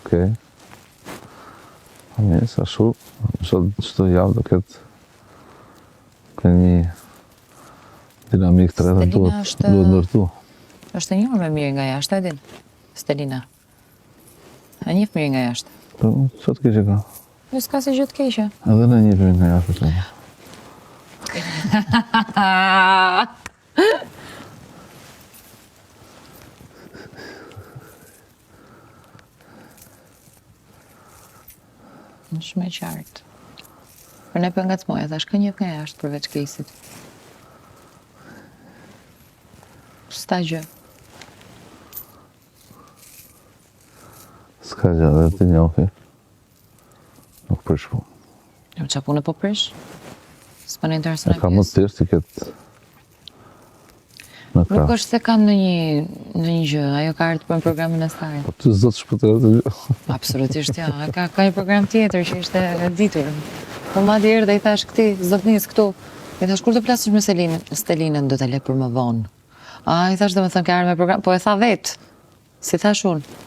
Okej. Mirë, sa shumë, çdo javë do ketë një dinamik të re duhet ndërtu. Është e njohur me mirë nga jashtë, e din? Stelina. E njeh mirë nga jashtë. Po, çfarë të keqe ka? Jo, s'ka se gjë të keqe. Edhe ne njehemi nga jashtë. Në shumë e qartë. Për ne për ngacmoja, thash ka njeh nga jashtë përveç Kesit. S'ta gjë. S'ka gjë, dhe ti njohi. Nuk prish po. Jo, qa punë po prish? S'pa në interesën e Ka më të tërë të ketë në Nuk është se kam në një gjë, ajo ka ardhur për programin e saj. Po të zot shpëtër të gjë. Absolutisht, ja. Ka një program tjetër që ishte e ditur. Po madje erdhe i thash këti, zotnis këtu. I thash, kur të flasësh me Stelinën, do t'a le për më vonë. I thash, do me thënë ka ardhur me program, po e tha vetë. Si thash unë.